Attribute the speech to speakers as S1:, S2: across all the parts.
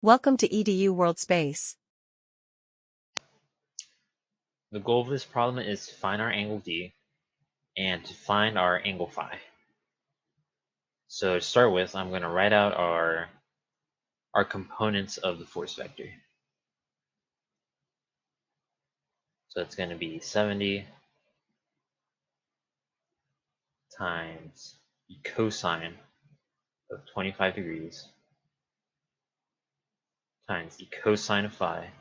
S1: Welcome to EDU World Space.
S2: The goal of this problem is to find our angle D and to find our angle phi. So to start with, I'm going to write out our components of the force vector. So it's going to be 70 times the cosine of 25 degrees times the cosine of phi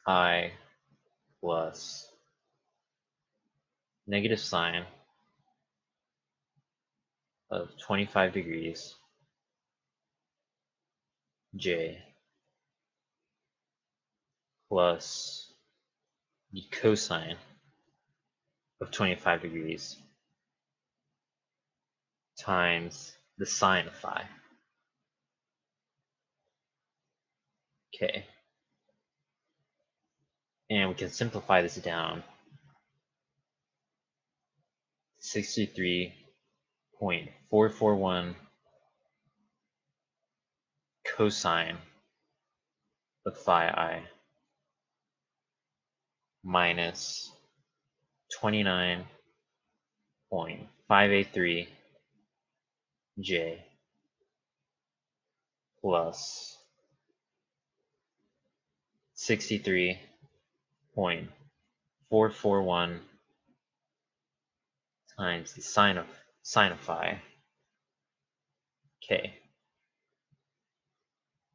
S2: I plus negative sine of 25 degrees j plus the cosine of 25 degrees times the sine of phi. Okay. And we can simplify this down. 63.441 cosine of phi I minus 29.583 j plus 63.441 times the sine of phi k.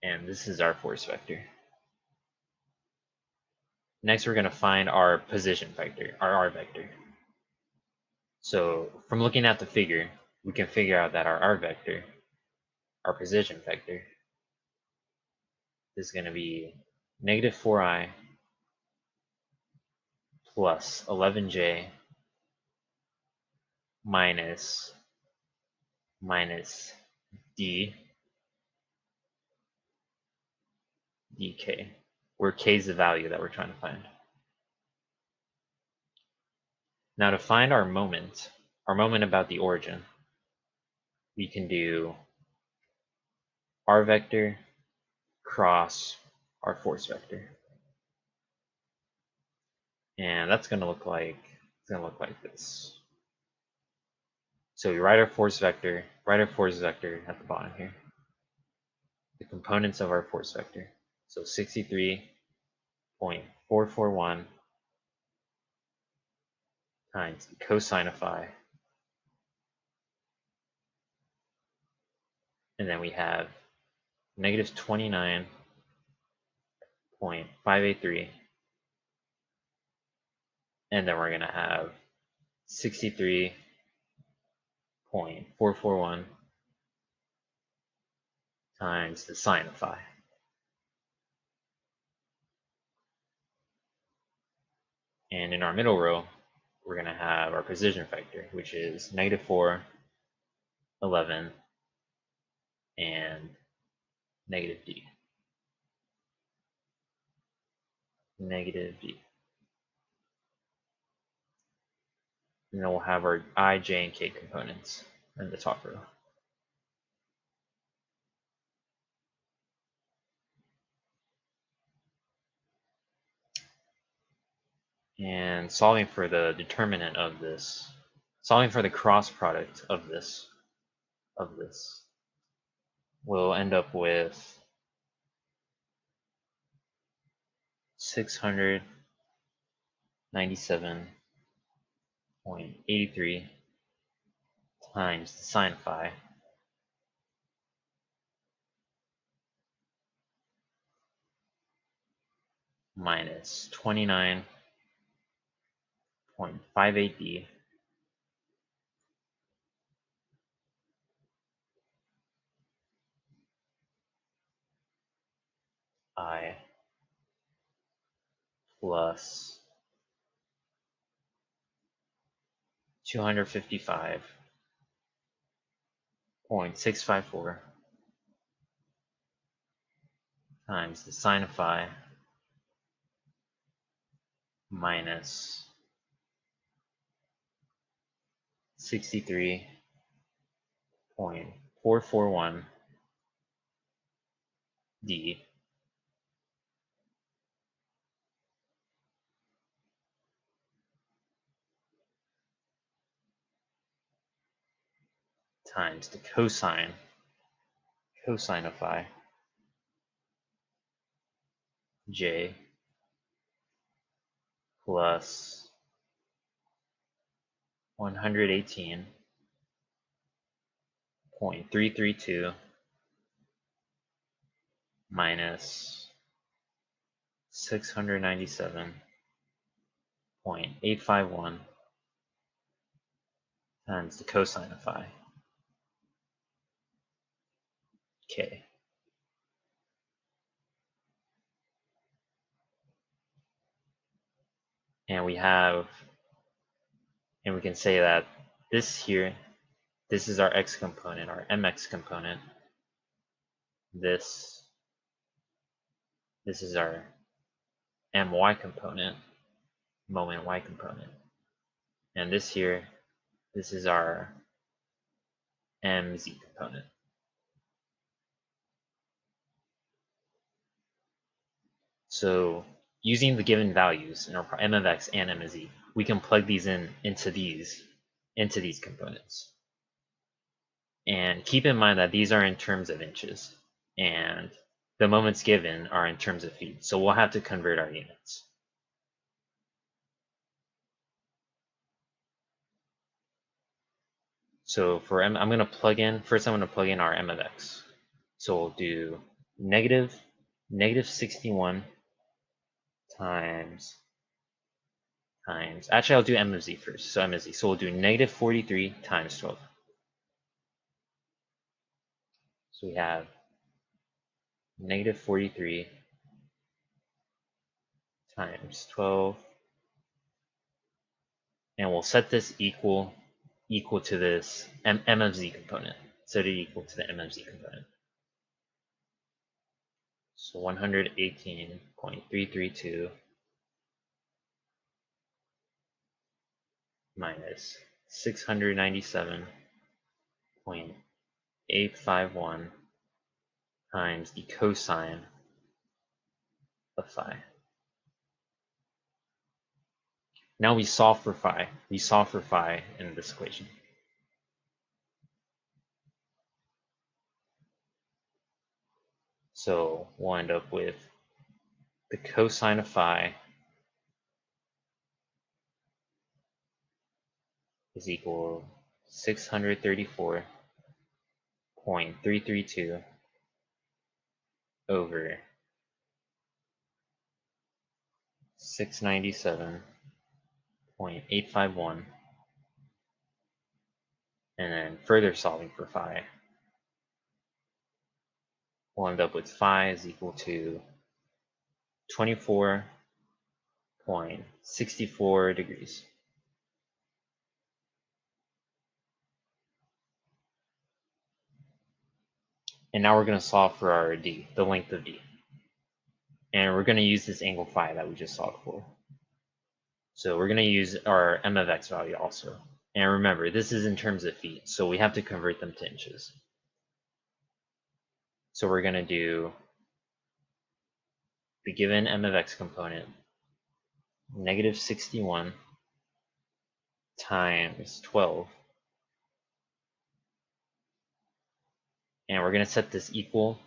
S2: And this is our force vector. Next, we're going to find our position vector, our r vector. So from looking at the figure, we can figure out that our r vector, our position vector, is going to be negative 4i plus 11j minus d dk, where k is the value that we're trying to find. Now to find our moment about the origin, we can do r vector cross our force vector. And that's going to look like this. So we write our force vector at the bottom here. The components of our force vector. So 63.441 times the cosine of phi. And then we have negative 29.583. And then we're going to have 63.441 times the sine of phi. And in our middle row, we're going to have our position vector, which is negative 4, 11, and negative d. Negative d. And then we'll have our I, j, and k components in the top row. And solving for the determinant of this, solving for the cross product of this, we'll end up with 697.83 times the sine of phi minus 29.58d I plus 255.654 times the sine of phi minus 63.441 D times the cosine of phi j plus 118.332 minus 697.851 times the cosine of phi k. And we can say that this is our x component, our mx component. This is our my component, moment y component. And this is our mz component. So using the given values in our m of x and m of z, we can plug these into these components. And keep in mind that these are in terms of inches, and the moments given are in terms of feet. So we'll have to convert our units. So for m, I'm going to plug in our m of x. So we'll do negative 61 times, actually I'll do m of z first. So m of z. So we'll do negative 43 times 12. So we have negative 43 times 12. And we'll set this equal to this m of z component. Set it equal to the m of z component. So 118.332 minus 697.851 times the cosine of phi. Now we solve for phi. We solve for phi in this equation. So we'll end up with the cosine of phi is equal to 634.332 over 697.851, and then further solving for phi, we'll end up with phi is equal to 24.64 degrees. And now we're going to solve for our d, the length of d. And we're going to use this angle phi that we just solved for. So we're going to use our m of x value also. And remember, this is in terms of feet, so we have to convert them to inches. So we're going to do the given m of x component, negative 61 times 12. And we're going to set this equal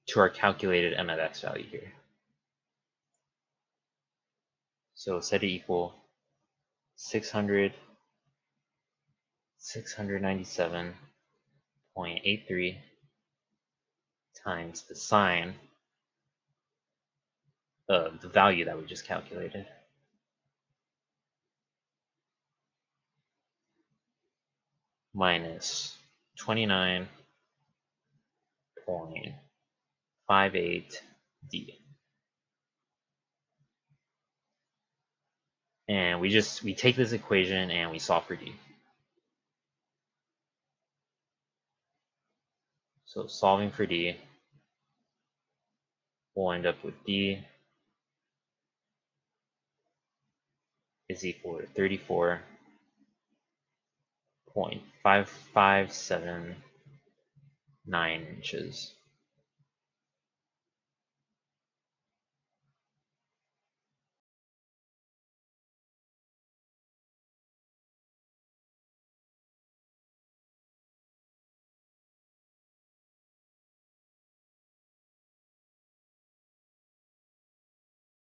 S2: to our calculated m of x value here. So set it equal 697.83 times the sine of the value that we just calculated. Minus 29.58 d. And we take this equation and we solve for d. So solving for d, we'll end up with d is equal to 34.4 0.5579 inches.